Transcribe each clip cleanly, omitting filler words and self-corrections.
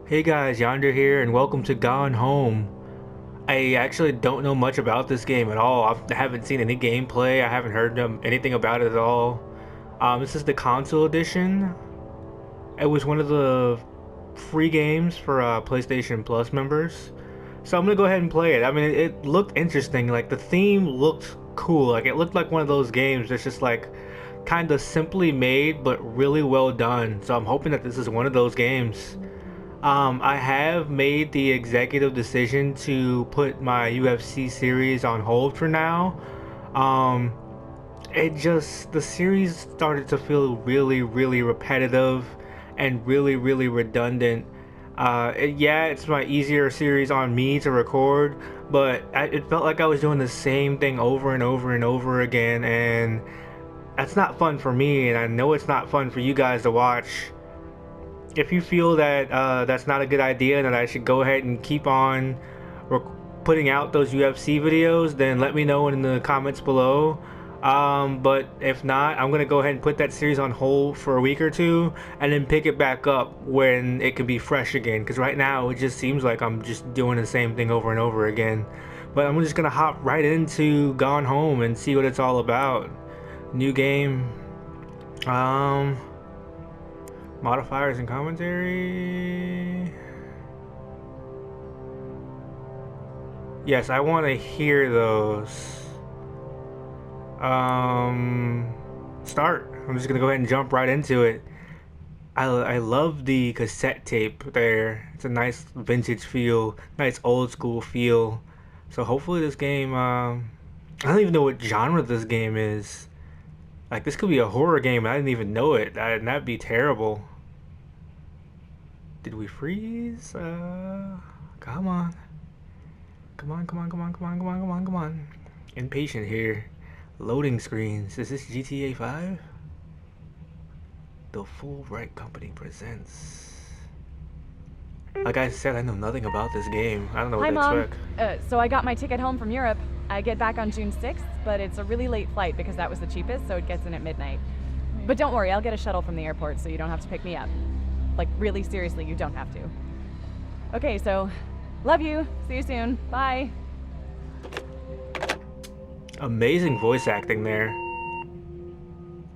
Hey guys, Yonder here, and welcome to Gone Home. I actually don't know much about this game at all. I haven't seen any gameplay. I haven't heard anything about it at all. This is the console edition. It was one of the free games for PlayStation Plus members. So I'm gonna go ahead and play it. I mean, it looked interesting. Like the theme looked cool. Like it looked like one of those games that's just like kind of simply made, but really well done. So I'm hoping that this is one of those games. I have made the executive decision to put my UFC series on hold for now. Um, the series started to feel really repetitive and really redundant. Yeah, it's my easier series on me to record, but it felt like I was doing the same thing over and over again, and that's not fun for me, and I know it's not fun for you guys to watch. If you feel that that's not a good idea and that I should go ahead and keep on putting out those UFC videos, then let me know in the comments below. But if not, I'm gonna go ahead and put that series on hold for a week or two and then pick it back up when it can be fresh again, because right now it just seems like I'm just doing the same thing over and over again. But I'm just gonna hop right into Gone Home and see what it's all about. New game. Modifiers and commentary. Yes, I want to hear those. Start. I'm just gonna go ahead and jump right into it. I love the cassette tape there. It's a nice vintage feel, nice old school feel. So hopefully this game, I don't even know what genre this game is. Like, this could be a horror game and I didn't even know it. That'd be terrible. Did we freeze? Come on. Come on. Impatient here. Loading screens. Is this GTA 5? The Fulbright Company presents. Like I said, I know nothing about this game. I don't know what Hi, to Mom. expect. So I got my ticket home from Europe. I get back on June 6th, but it's a really late flight because that was the cheapest, so it gets in at midnight. But don't worry, I'll get a shuttle from the airport so you don't have to pick me up. Like, really seriously, you don't have to. Okay, so, love you. See you soon. Bye. Amazing voice acting there.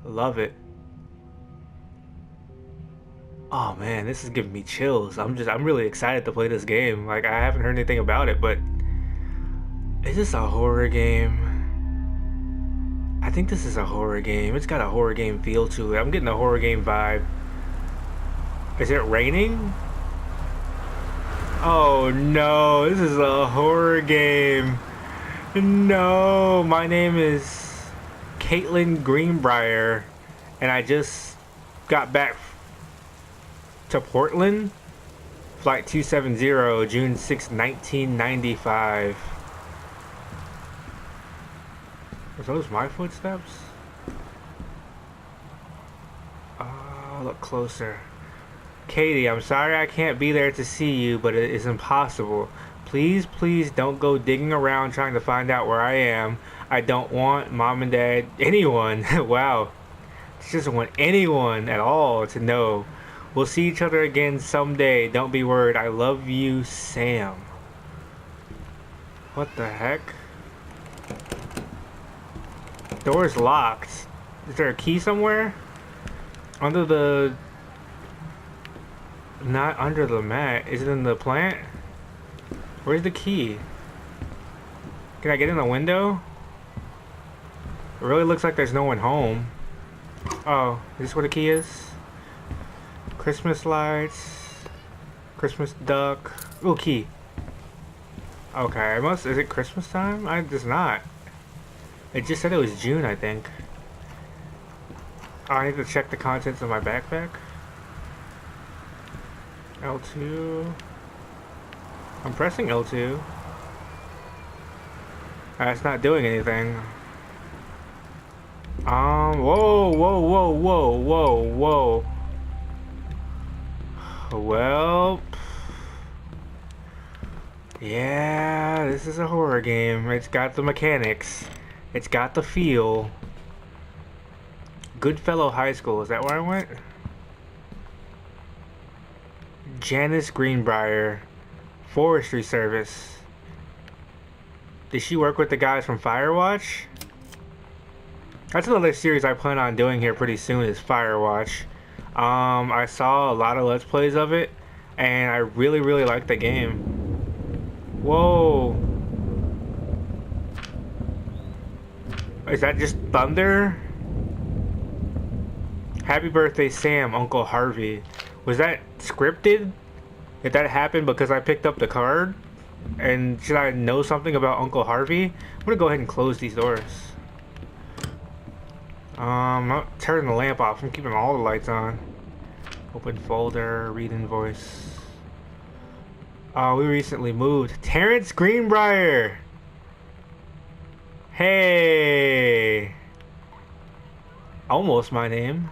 Love it. Oh man, this is giving me chills. I'm really excited to play this game. Like, I haven't heard anything about it, but is this a horror game? I think this is a horror game. It's got a horror game feel to it. I'm getting a horror game vibe. Is it raining? Oh no, this is a horror game. No, my name is Caitlin Greenbrier, and I just got back to Portland. Flight 270, June 6, 1995. Are those my footsteps? Oh, look closer. Katie, I'm sorry I can't be there to see you, but it is impossible. Please don't go digging around trying to find out where I am. I don't want mom and dad, anyone, wow. Just want anyone at all to know. We'll see each other again someday. Don't be worried. I love you, Sam. What the heck? Door's locked. Is there a key somewhere? Under the... Not under the mat. Is it in the plant? Where's the key? Can I get in the window? It really looks like there's no one home. Oh, is this where the key is? Christmas lights. Christmas duck. Ooh, key. Okay, is it Christmas time? It's not. It just said it was June, I think. Oh, I need to check the contents of my backpack. L2. I'm pressing L2. It's not doing anything. Whoa. Well, yeah, this is a horror game. It's got the mechanics. It's got the feel. Goodfellow High School, is that where I went? Janice Greenbrier, Forestry Service. Did she work with the guys from Firewatch? That's another series I plan on doing here pretty soon is Firewatch. I saw a lot of Let's Plays of it, and I really like the game. Whoa. Is that just thunder? Happy birthday, Sam, Uncle Harvey. Was that scripted? Did that happen because I picked up the card? And should I know something about Uncle Harvey? I'm gonna go ahead and close these doors. I'm not turning the lamp off. I'm keeping all the lights on. Open folder, read invoice. We recently moved. Terrence Greenbrier! Hey! Almost my name.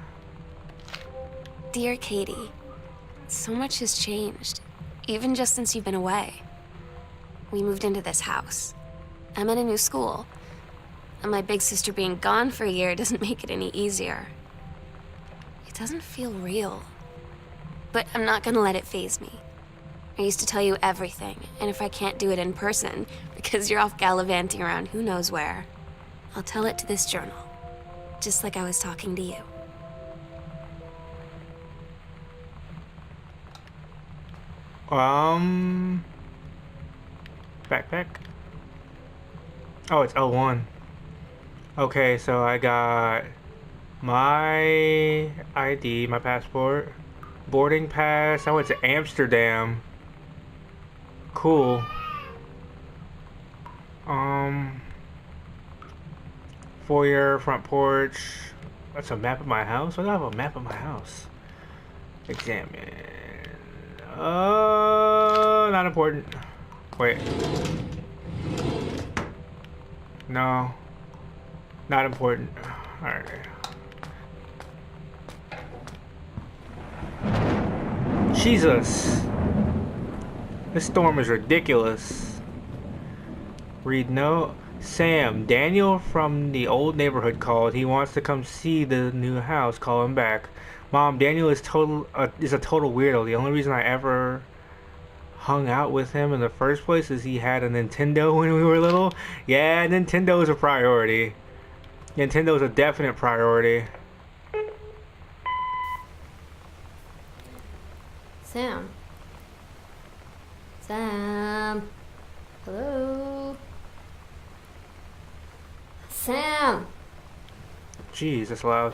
Dear Katie, so much has changed, even just since you've been away. We moved into this house. I'm at a new school, and my big sister being gone for a year doesn't make it any easier. It doesn't feel real, but I'm not gonna let it faze me. I used to tell you everything, and if I can't do it in person, because you're off gallivanting around who knows where, I'll tell it to this journal, just like I was talking to you. Backpack. Oh, it's L1. Okay, so I got my ID, my passport, boarding pass. I went to Amsterdam. Cool. Foyer, front porch. That's a map of my house. I have a map of my house. Examine. Not important. Wait. No. Not important. Alright. Jesus. This storm is ridiculous. Read note. Sam, Daniel from the old neighborhood called. He wants to come see the new house. Call him back. Mom, Daniel is a total weirdo. The only reason I ever hung out with him in the first place is he had a Nintendo when we were little. Yeah, Nintendo is a priority. Nintendo is a definite priority. Sam. Sam. Hello. Sam. Jeez, that's loud.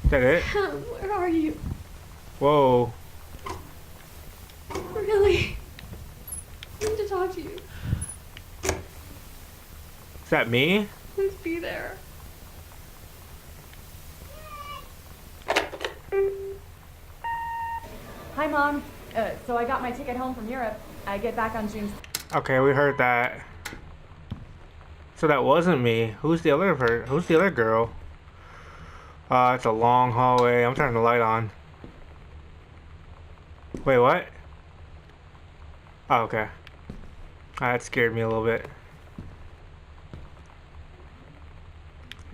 Is that it? Where are you? Whoa. Really? I need to talk to you. Is that me? Please be there. Hi, Mom. So I got my ticket home from Europe. I get back on June. Okay, we heard that. So that wasn't me. Who's the other girl? It's a long hallway. I'm turning the light on. Wait, what? Oh, okay. That scared me a little bit.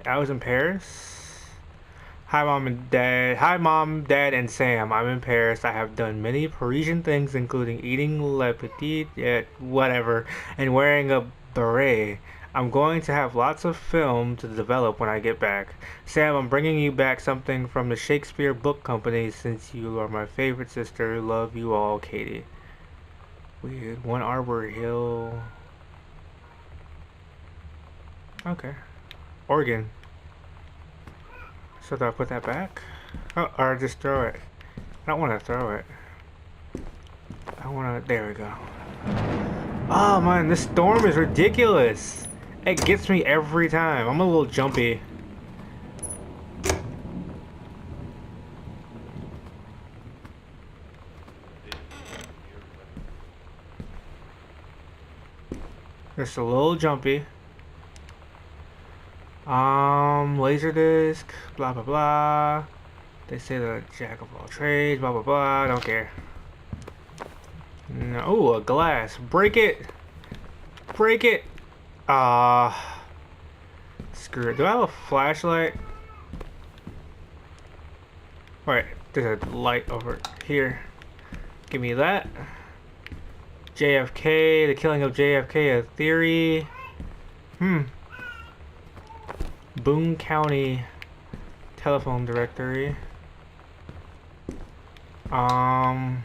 I was in Paris. Hi, Mom and Dad. Hi, Mom, Dad, and Sam. I'm in Paris. I have done many Parisian things, including eating le petit, whatever, and wearing a beret. I'm going to have lots of film to develop when I get back. Sam, I'm bringing you back something from the Shakespeare Book Company since you are my favorite sister. Love you all, Katie. Weird. One Arbor Hill. Okay. Oregon. So do I put that back? Oh, or just throw it. I don't want to throw it. I want to... There we go. Oh, man, this storm is ridiculous. It gets me every time. I'm a little jumpy. Just a little jumpy. Laserdisc, blah blah blah. They say the jack of all trades, blah blah blah. I don't care. No, ooh, a glass. Break it! Break it! Screw it. Do I have a flashlight? Alright, there's a light over here. Give me that. JFK, the killing of JFK, a theory. Boone County telephone directory. Not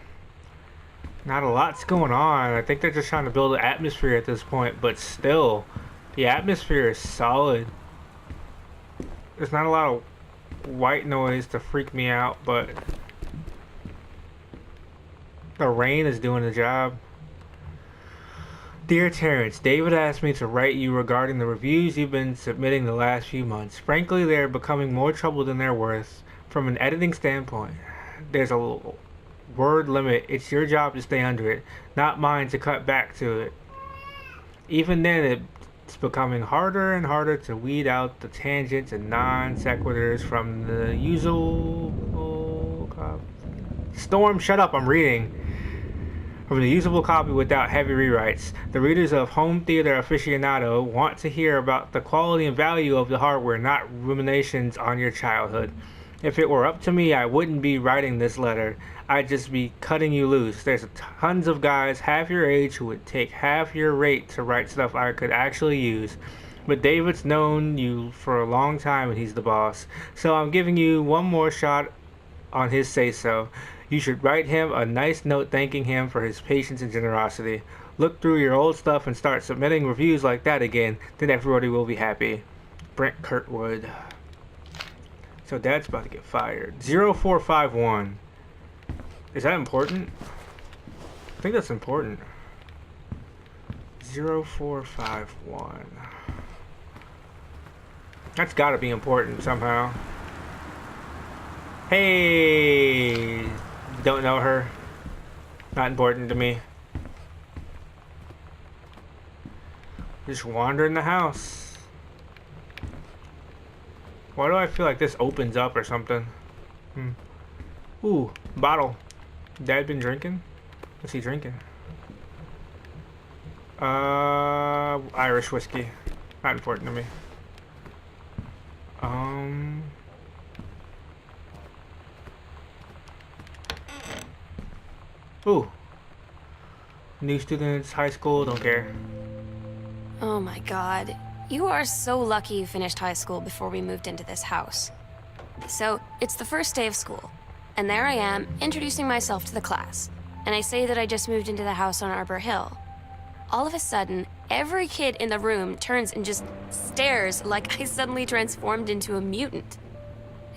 a lot's going on. I think they're just trying to build an atmosphere at this point, but still, the atmosphere is solid. There's not a lot of white noise to freak me out, but the rain is doing the job. Dear Terrence, David asked me to write you regarding the reviews you've been submitting the last few months. Frankly, they're becoming more trouble than they're worth. From an editing standpoint, there's a word limit. It's your job to stay under it, not mine to cut back to it. Even then, it's becoming harder and harder to weed out the tangents and non sequiturs from the usual. Storm, shut up! I'm reading. From the usable copy without heavy rewrites. The readers of Home Theater Aficionado want to hear about the quality and value of the hardware, not ruminations on your childhood. If it were up to me, I wouldn't be writing this letter. I'd just be cutting you loose. There's tons of guys half your age who would take half your rate to write stuff I could actually use. But David's known you for a long time and he's the boss. So I'm giving you one more shot on his say-so. You should write him a nice note thanking him for his patience and generosity. Look through your old stuff and start submitting reviews like that again. Then everybody will be happy. Brent Kurtwood. So Dad's about to get fired. 0451. Is that important? I think that's important. 0451. That's gotta be important somehow. Hey! Don't know her. Not important to me. Just wandering the house. Why do I feel like this opens up or something? Ooh, bottle. Dad been drinking? What's he drinking? Irish whiskey. Not important to me. Ooh. New students, high school, don't care. Oh my god. You are so lucky you finished high school before we moved into this house. So, it's the first day of school, and there I am, introducing myself to the class. And I say that I just moved into the house on Arbor Hill. All of a sudden, every kid in the room turns and just stares like I suddenly transformed into a mutant.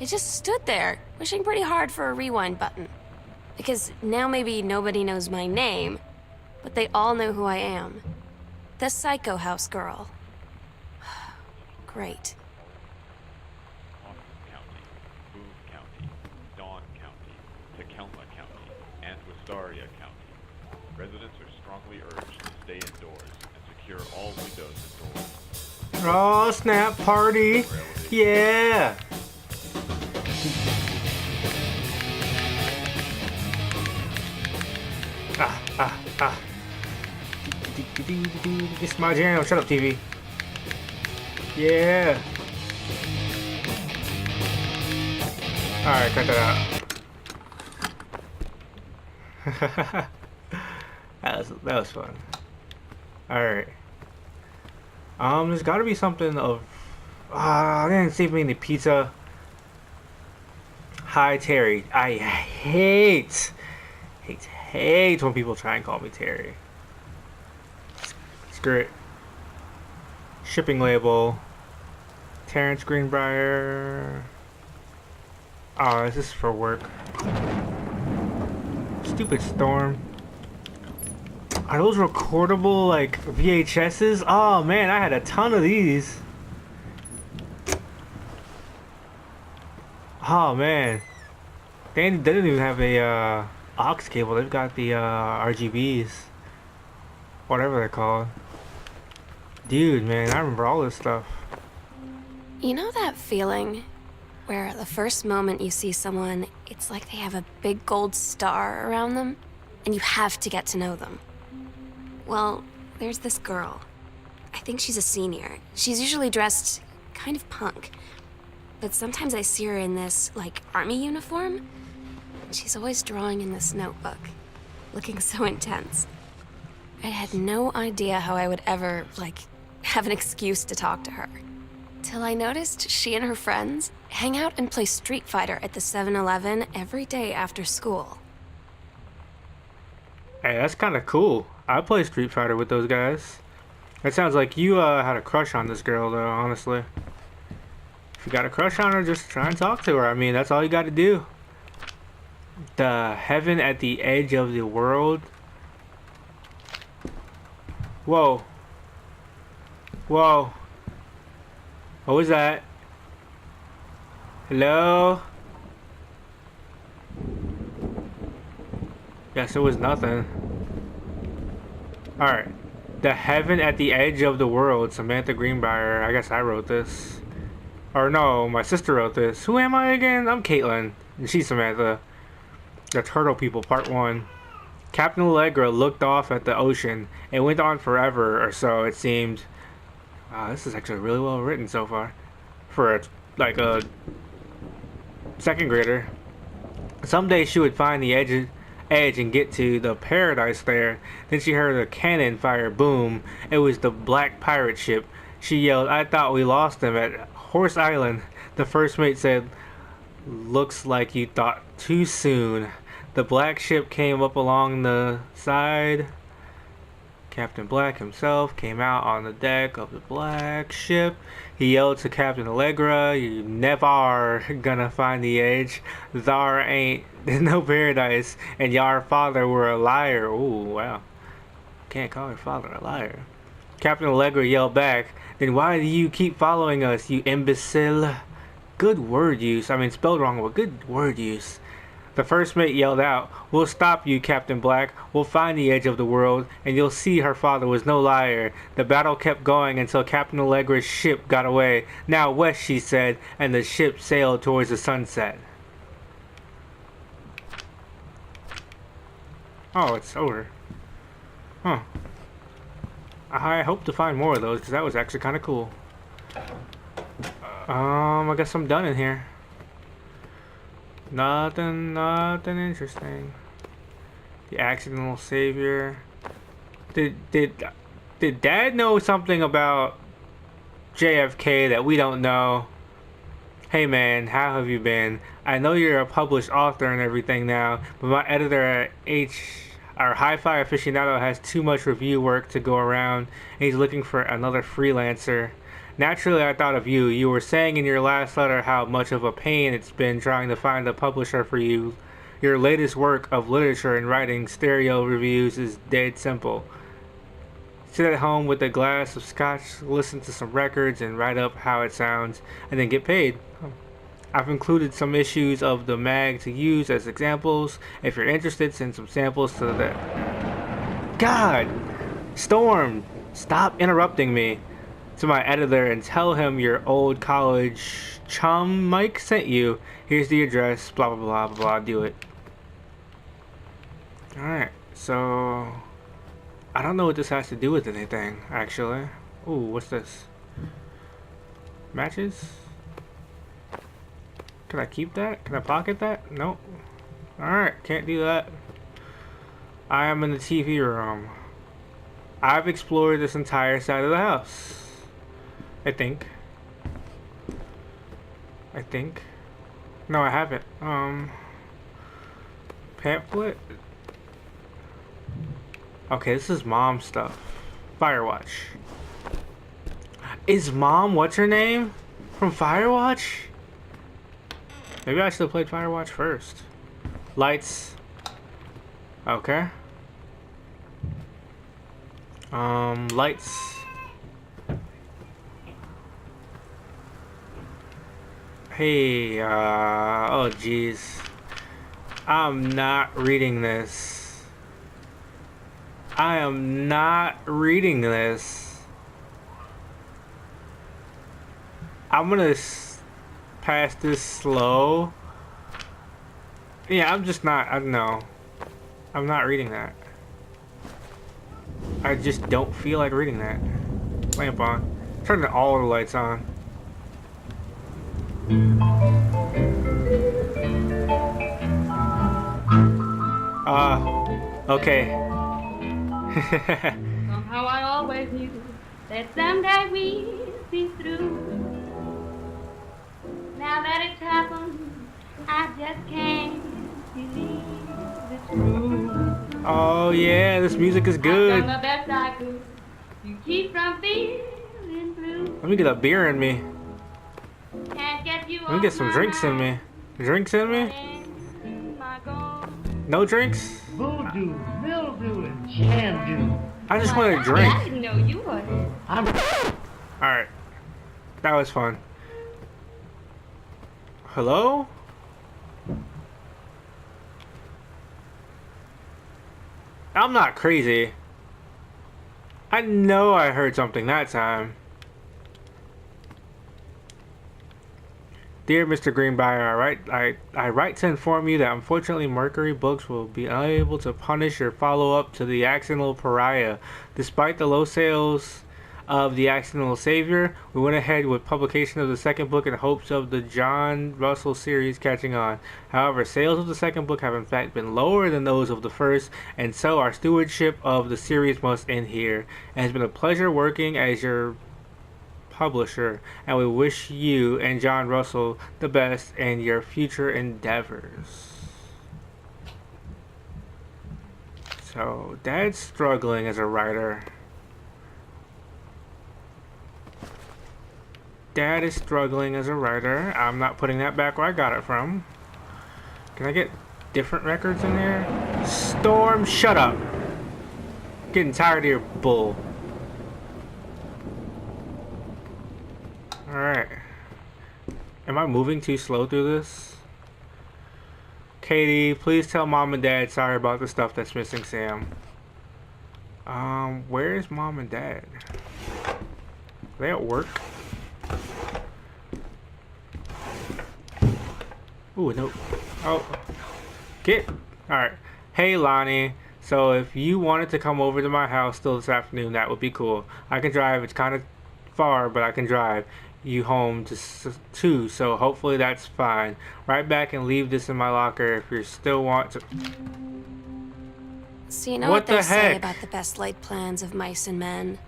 I just stood there, wishing pretty hard for a rewind button. Because now maybe nobody knows my name, but they all know who I am. The Psycho House Girl. Great. Austin County, Boone County, Dawn County, Tacoma County, and Wistaria County. Residents are strongly urged to stay indoors and secure all windows and doors. Oh, snap party! Yeah! This is my jam. Shut up, TV. Yeah. Alright, cut that out. that was fun. Alright. There's gotta be something of I didn't see me any pizza. Hi Terry. I hate when people try and call me Terry. Screw it. Shipping label. Terrence Greenbrier. Oh, this is for work. Stupid Storm. Are those recordable, like, VHSs? Oh, man, I had a ton of these. Oh, man. They didn't even have a, aux cable. They've got the, RGBs. Whatever they're called. Dude, man, I remember all this stuff. You know that feeling where the first moment you see someone, it's like they have a big gold star around them, and you have to get to know them? Well, there's this girl. I think she's a senior. She's usually dressed kind of punk. but sometimes I see her in this, like, army uniform. She's always drawing in this notebook, looking so intense. I had no idea how I would ever, like, have an excuse to talk to her. Till I noticed she and her friends hang out and play Street Fighter at the 7-Eleven every day after school. Hey, that's kind of cool. I play Street Fighter with those guys. It sounds like you had a crush on this girl, though, honestly. If you got a crush on her, just try and talk to her. I mean, that's all you got to do. The heaven at the edge of the world. Whoa. Whoa. What was that? Hello? Yes, it was nothing. Alright. The heaven at the edge of the world. Samantha Greenbrier. I guess I wrote this. Or no, my sister wrote this. Who am I again? I'm Caitlin. And she's Samantha. The Turtle People, Part 1. Captain Allegra looked off at the ocean. It went on forever or so, it seemed. Wow, this is actually really well written so far. For like a second grader. Someday she would find the edge and get to the paradise there. Then she heard a cannon fire boom. It was the black pirate ship. She yelled, "I thought we lost them at Horse Island." The first mate said, "Looks like you thought too soon." The black ship came up along the side. Captain Black himself came out on the deck of the black ship. He yelled to Captain Allegra, "You never gonna find the edge. Thar ain't no paradise, and your father were a liar." Ooh, wow. Can't call your father a liar. Captain Allegra yelled back, "Then why do you keep following us, you imbecile?" Good word use. I mean, spelled wrong, but good word use. The first mate yelled out, "We'll stop you, Captain Black. We'll find the edge of the world, and you'll see her father was no liar." The battle kept going until Captain Allegra's ship got away. "Now west," she said, and the ship sailed towards the sunset. Oh, it's over. Huh. I hope to find more of those, because that was actually kind of cool. I guess I'm done in here. Nothing interesting. The accidental savior. Did Dad know something about JFK that we don't know? Hey man, how have you been? I know you're a published author and everything now, but my editor at our Hi-Fi Aficionado has too much review work to go around, and he's looking for another freelancer. Naturally, I thought of you. You were saying in your last letter how much of a pain it's been trying to find a publisher for you. Your latest work of literature and writing stereo reviews is dead simple. Sit at home with a glass of scotch, listen to some records, and write up how it sounds, and then get paid. I've included some issues of the mag to use as examples. If you're interested, send some samples to the... God! Storm! Stop interrupting me. To my editor and tell him your old college chum Mike sent you. Here's the address, blah blah blah blah blah, do it. Alright, so I don't know what this has to do with anything, actually. Ooh, what's this? Matches? Can I keep that? Can I pocket that? Nope. Alright, can't do that. I am in the TV room. I've explored this entire side of the house. I think. No, I haven't. Pamphlet? Okay, this is Mom stuff. Firewatch. Is Mom what's her name? From Firewatch? Maybe I should have played Firewatch first. Lights. Okay. Lights. Hey, oh jeez. I'm not reading this. I am not reading this. I'm gonna pass this slow. Yeah, I'm just not, I don't know. I'm not reading that. I just don't feel like reading that. Lamp on. Turn all the lights on. Okay. Somehow I always knew that someday we'd be through. Now that it's happened, I just can't believe it's true. Oh yeah, this music is I've good. done the best I could to keep from feeling blue. Let me get a beer in me. Can't get you Let me get some drinks in me. Drinks in me? No drinks? Voodoo, mildew, and shandu. I just want to I drink. didn't know you would. Alright. That was fun. Hello? I'm not crazy. I know I heard something that time. Dear Mr. Greenbrier, I write to inform you that unfortunately Mercury Books will be unable to punish your follow-up to The Accidental Pariah. Despite the low sales of The Accidental Savior, we went ahead with publication of the second book in hopes of the John Russell series catching on. However, sales of the second book have in fact been lower than those of the first, and so our stewardship of the series must end here. It has been a pleasure working as your publisher, and we wish you and John Russell the best in your future endeavors. So, Dad's struggling as a writer. Dad is struggling as a writer. I'm not putting that back where I got it from. Can I get different records in there? Storm, shut up! Getting tired of your bull. Alright. Am I moving too slow through this? Katie, please tell Mom and Dad sorry about the stuff that's missing, Sam. Where's Mom and Dad? Are they at work? Ooh, no. Oh. Get. Alright. Hey, Lonnie. So if you wanted to come over to my house still this afternoon, that would be cool. I can drive. It's kind of far, but I can drive you home too, so hopefully that's fine. Right back and leave this in my locker if you still want to. So you know what they say about the best laid plans of mice and men?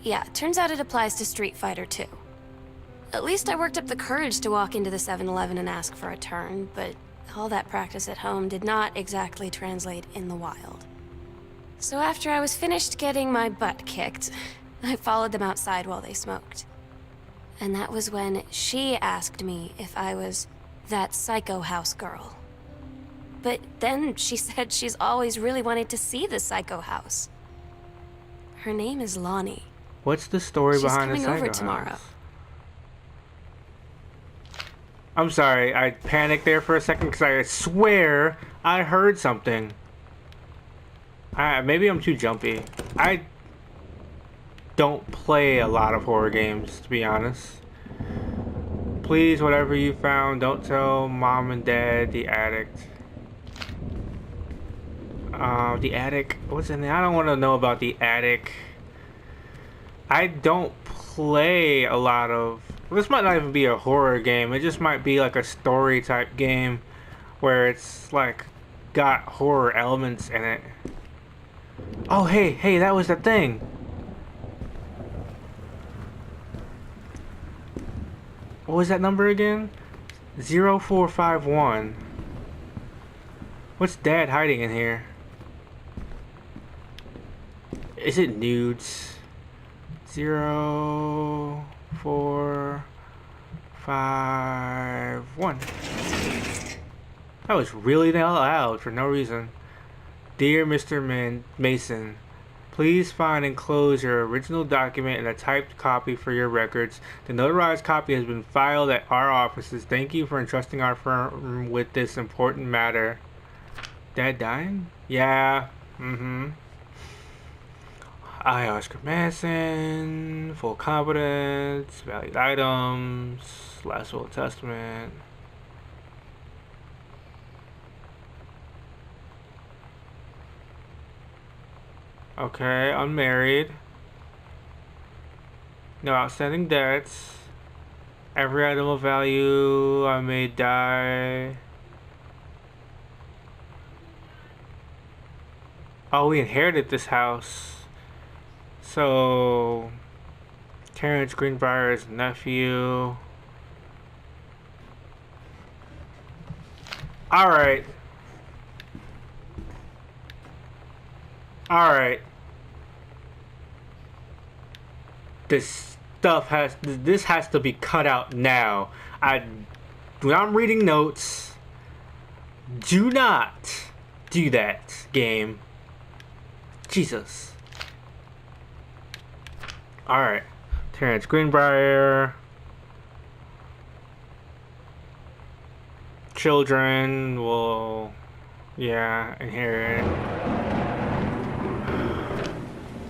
Yeah, turns out it applies to Street Fighter too. At least I worked up the courage to walk into the 7-Eleven and ask for a turn, but all that practice at home did not exactly translate in the wild. So after I was finished getting my butt kicked, I followed them outside while they smoked. And that was when she asked me if I was that psycho house girl. But then she said she's always really wanted to see the psycho house. Her name is Lonnie. What's the story behind the psycho house? She's coming over tomorrow. I'm sorry, I panicked there for a second because I swear I heard something. Maybe I'm too jumpy. I don't play a lot of horror games, to be honest. Please, whatever you found, don't tell Mom and Dad the addict. The attic. What's in there? I don't want to know about the attic. I don't play a lot of. This might not even be a horror game. It just might be like a story type game where it's like got horror elements in it. Oh, hey, that was the thing. What was that number again? 0451. What's Dad hiding in here? Is it nudes? 0451. That was really loud for no reason. Dear Mr. Mason, please find and enclose your original document and a typed copy for your records. The notarized copy has been filed at our offices. Thank you for entrusting our firm with this important matter. Dad dying? Yeah. I, Oscar Manson, full competence, valued items, last will and testament. Okay, unmarried. No outstanding debts. Every item of value I may die. Oh, we inherited this house. So, Terrence Greenbrier's nephew. Alright. Alright. This has to be cut out now. When I'm reading notes, do not do that, game. Jesus. Alright. Terrence Greenbrier. Children will, yeah, inherit.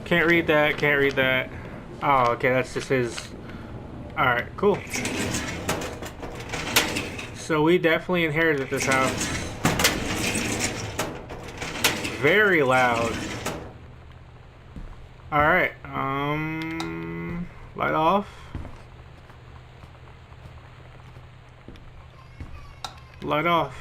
Can't read that, can't read that. Oh, okay, that's just his. Alright, cool. So we definitely inherited this house. Very loud. Alright, light off. Light off.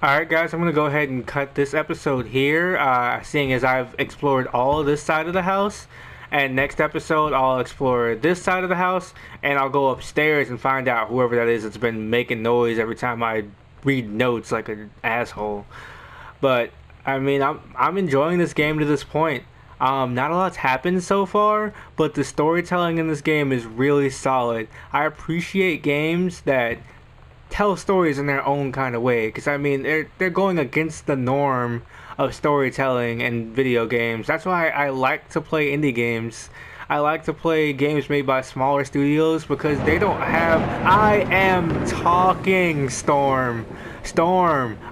Alright guys, I'm gonna go ahead and cut this episode here, seeing as I've explored all of this side of the house. And next episode, I'll explore this side of the house, and I'll go upstairs and find out whoever that is that's been making noise every time I read notes like an asshole. But, I mean, I'm enjoying this game to this point. Not a lot's happened so far, but the storytelling in this game is really solid. I appreciate games that tell stories in their own kind of way, because I mean they're going against the norm of storytelling in video games. That's why I like to play indie games. I like to play games made by smaller studios because they don't have. I am talking, Storm.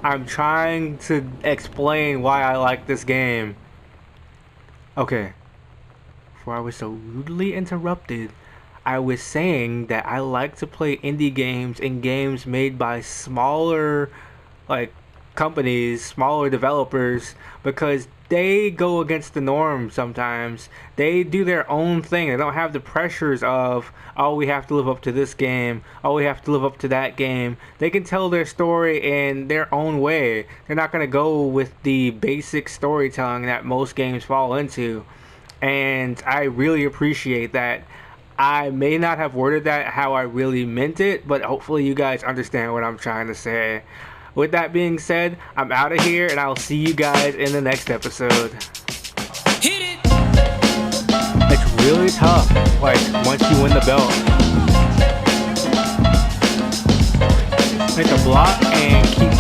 I'm trying to explain why I like this game. Okay, before I was so rudely interrupted, I was saying that I like to play indie games and games made by smaller, like, companies, smaller developers, because they go against the norm sometimes. They do their own thing. They don't have the pressures of, oh, we have to live up to this game, oh, we have to live up to that game. They can tell their story in their own way. They're not going to go with the basic storytelling that most games fall into. And I really appreciate that. I may not have worded that how I really meant it, but hopefully you guys understand what I'm trying to say. With that being said, I'm out of here, and I'll see you guys in the next episode. Hit it! It's really tough, like, once you win the belt. Like, to block and keep